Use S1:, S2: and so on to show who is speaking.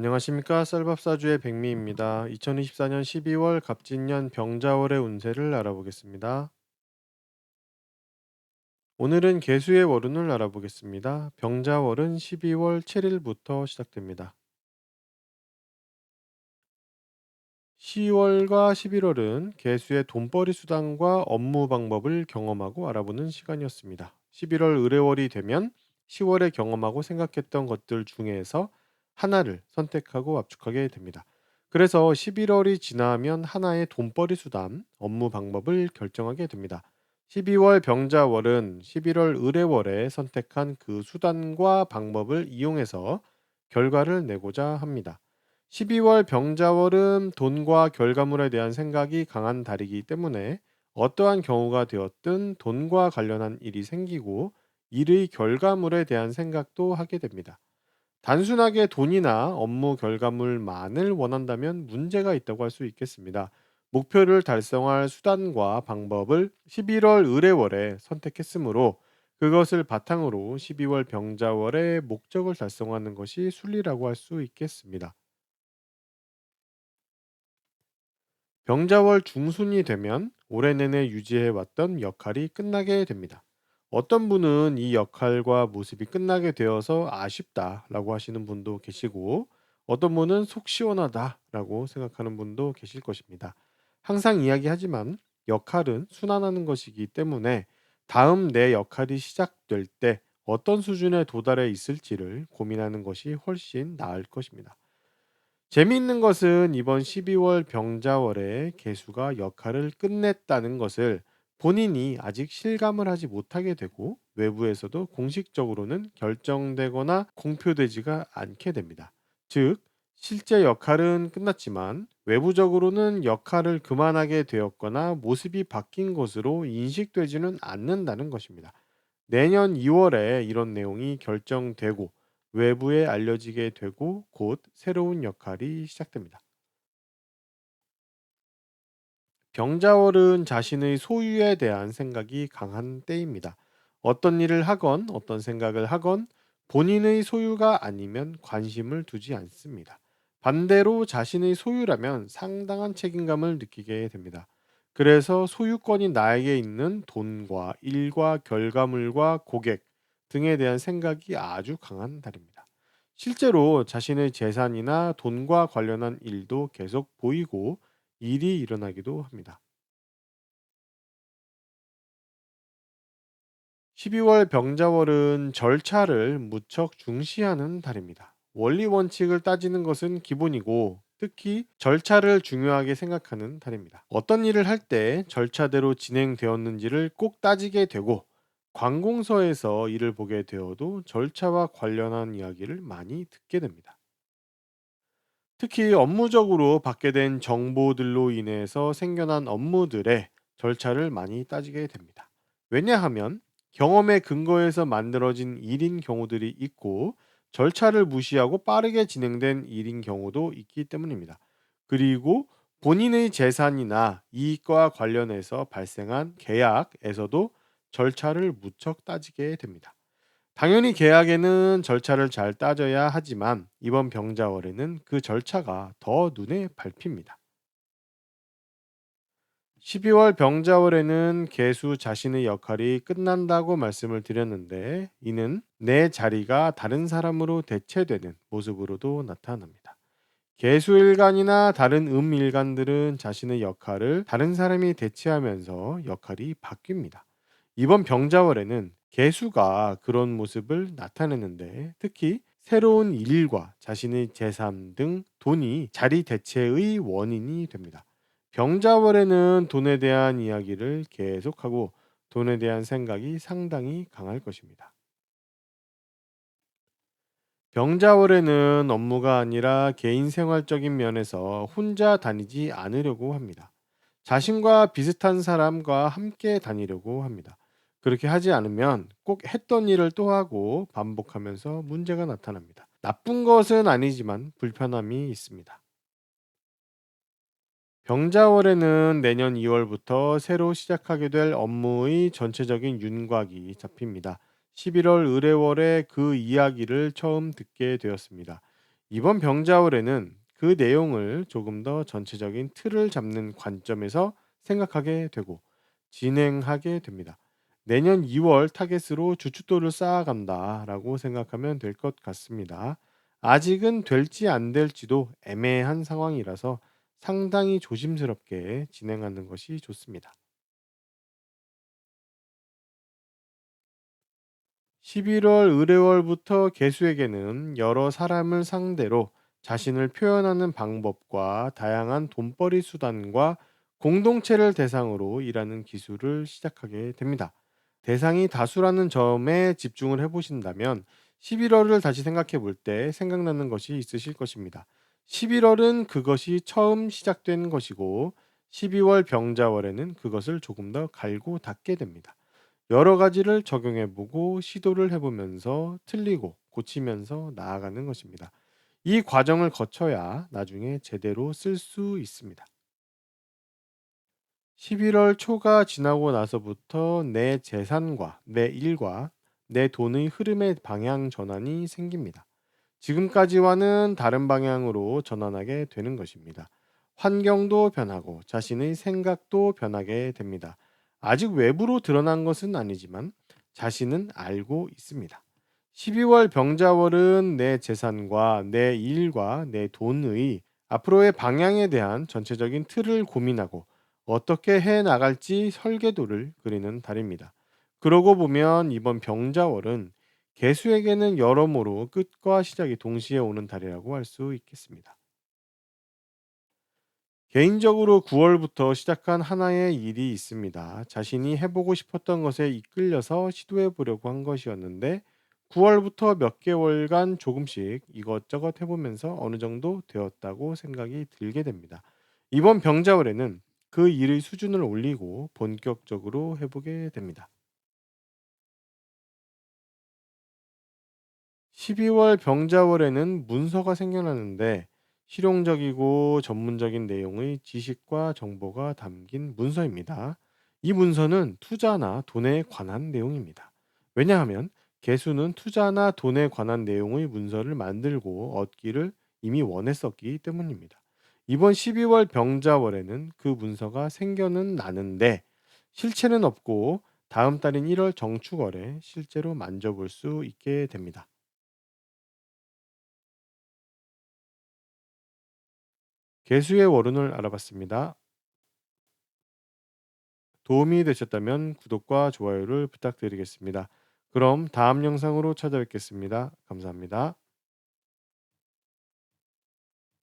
S1: 안녕하십니까. 쌀밥사주의 백미입니다. 2024년 12월 갑진년 병자월의 운세를 알아보겠습니다. 오늘은 개수의 월운을 알아보겠습니다. 병자월은 12월 7일부터 시작됩니다. 10월과 11월은 개수의 돈벌이 수단과 업무 방법을 경험하고 알아보는 시간이었습니다. 11월 의뢰월이 되면 10월에 경험하고 생각했던 것들 중에서 하나를 선택하고 압축하게 됩니다. 그래서 11월이 지나면 하나의 돈벌이 수단, 업무 방법을 결정하게 됩니다. 12월 병자월은 11월 의뢰월에 선택한 그 수단과 방법을 이용해서 결과를 내고자 합니다. 12월 병자월은 돈과 결과물에 대한 생각이 강한 달이기 때문에 어떠한 경우가 되었든 돈과 관련한 일이 생기고 일의 결과물에 대한 생각도 하게 됩니다. 단순하게 돈이나 업무 결과물만을 원한다면 문제가 있다고 할 수 있겠습니다. 목표를 달성할 수단과 방법을 11월 의뢰월에 선택했으므로 그것을 바탕으로 12월 병자월의 목적을 달성하는 것이 순리라고 할 수 있겠습니다. 병자월 중순이 되면 올해 내내 유지해왔던 역할이 끝나게 됩니다. 어떤 분은 이 역할과 모습이 끝나게 되어서 아쉽다라고 하시는 분도 계시고, 어떤 분은 속 시원하다라고 생각하는 분도 계실 것입니다. 항상 이야기하지만 역할은 순환하는 것이기 때문에 다음 내 역할이 시작될 때 어떤 수준에 도달해 있을지를 고민하는 것이 훨씬 나을 것입니다. 재미있는 것은 이번 12월 병자월에 개수가 역할을 끝냈다는 것을 본인이 아직 실감을 하지 못하게 되고 외부에서도 공식적으로는 결정되거나 공표되지가 않게 됩니다. 즉, 실제 역할은 끝났지만 외부적으로는 역할을 그만하게 되었거나 모습이 바뀐 것으로 인식되지는 않는다는 것입니다. 내년 2월에 이런 내용이 결정되고 외부에 알려지게 되고 곧 새로운 역할이 시작됩니다. 병자월은 자신의 소유에 대한 생각이 강한 때입니다. 어떤 일을 하건 어떤 생각을 하건 본인의 소유가 아니면 관심을 두지 않습니다. 반대로 자신의 소유라면 상당한 책임감을 느끼게 됩니다. 그래서 소유권이 나에게 있는 돈과 일과 결과물과 고객 등에 대한 생각이 아주 강한 달입니다. 실제로 자신의 재산이나 돈과 관련한 일도 계속 보이고 일이 일어나기도 합니다. 12월 병자월은 절차를 무척 중시하는 달입니다. 원리 원칙을 따지는 것은 기본이고 특히 절차를 중요하게 생각하는 달입니다. 어떤 일을 할 때 절차대로 진행되었는지를 꼭 따지게 되고 관공서에서 일을 보게 되어도 절차와 관련한 이야기를 많이 듣게 됩니다. 특히 업무적으로 받게 된 정보들로 인해서 생겨난 업무들의 절차를 많이 따지게 됩니다. 왜냐하면 경험에 근거해서 만들어진 일인 경우들이 있고 절차를 무시하고 빠르게 진행된 일인 경우도 있기 때문입니다. 그리고 본인의 재산이나 이익과 관련해서 발생한 계약에서도 절차를 무척 따지게 됩니다. 당연히 계약에는 절차를 잘 따져야 하지만 이번 병자월에는 그 절차가 더 눈에 밟힙니다. 12월 병자월에는 개수 자신의 역할이 끝난다고 말씀을 드렸는데 이는 내 자리가 다른 사람으로 대체되는 모습으로도 나타납니다. 개수일간이나 다른 음일간들은 자신의 역할을 다른 사람이 대체하면서 역할이 바뀝니다. 이번 병자월에는 개수가 그런 모습을 나타내는데 특히 새로운 일과 자신의 재산 등 돈이 자리 대체의 원인이 됩니다. 병자월에는 돈에 대한 이야기를 계속하고 돈에 대한 생각이 상당히 강할 것입니다. 병자월에는 업무가 아니라 개인 생활적인 면에서 혼자 다니지 않으려고 합니다. 자신과 비슷한 사람과 함께 다니려고 합니다. 그렇게 하지 않으면 꼭 했던 일을 또 하고 반복하면서 문제가 나타납니다. 나쁜 것은 아니지만 불편함이 있습니다. 병자월에는 내년 2월부터 새로 시작하게 될 업무의 전체적인 윤곽이 잡힙니다. 11월 의뢰월에 그 이야기를 처음 듣게 되었습니다. 이번 병자월에는 그 내용을 조금 더 전체적인 틀을 잡는 관점에서 생각하게 되고 진행하게 됩니다. 내년 2월 타겟으로 주춧돌을 쌓아간다라고 생각하면 될 것 같습니다. 아직은 될지 안 될지도 애매한 상황이라서 상당히 조심스럽게 진행하는 것이 좋습니다. 11월 의뢰월부터 개수에게는 여러 사람을 상대로 자신을 표현하는 방법과 다양한 돈벌이 수단과 공동체를 대상으로 일하는 기술을 시작하게 됩니다. 대상이 다수라는 점에 집중을 해보신다면 11월을 다시 생각해 볼 때 생각나는 것이 있으실 것입니다. 11월은 그것이 처음 시작된 것이고 12월 병자월에는 그것을 조금 더 갈고 닦게 됩니다. 여러 가지를 적용해 보고 시도를 해 보면서 틀리고 고치면서 나아가는 것입니다. 이 과정을 거쳐야 나중에 제대로 쓸 수 있습니다. 11월 초가 지나고 나서부터 내 재산과 내 일과 내 돈의 흐름의 방향 전환이 생깁니다. 지금까지와는 다른 방향으로 전환하게 되는 것입니다. 환경도 변하고 자신의 생각도 변하게 됩니다. 아직 외부로 드러난 것은 아니지만 자신은 알고 있습니다. 12월 병자월은 내 재산과 내 일과 내 돈의 앞으로의 방향에 대한 전체적인 틀을 고민하고 어떻게 해 나갈지 설계도를 그리는 달입니다. 그러고 보면 이번 병자월은 개수에게는 여러모로 끝과 시작이 동시에 오는 달이라고 할 수 있겠습니다. 개인적으로 9월부터 시작한 하나의 일이 있습니다. 자신이 해보고 싶었던 것에 이끌려서 시도해 보려고 한 것이었는데 9월부터 몇 개월간 조금씩 이것저것 해보면서 어느 정도 되었다고 생각이 들게 됩니다. 이번 병자월에는 그 일의 수준을 올리고 본격적으로 해보게 됩니다. 12월 병자월에는 문서가 생겨나는데 실용적이고 전문적인 내용의 지식과 정보가 담긴 문서입니다. 이 문서는 투자나 돈에 관한 내용입니다. 왜냐하면 개수는 투자나 돈에 관한 내용의 문서를 만들고 얻기를 이미 원했었기 때문입니다. 이번 12월 병자월에는 그 문서가 생겨는 나는데 실체는 없고 다음 달인 1월 정축월에 실제로 만져볼 수 있게 됩니다. 개수의 월운을 알아봤습니다. 도움이 되셨다면 구독과 좋아요를 부탁드리겠습니다. 그럼 다음 영상으로 찾아뵙겠습니다. 감사합니다.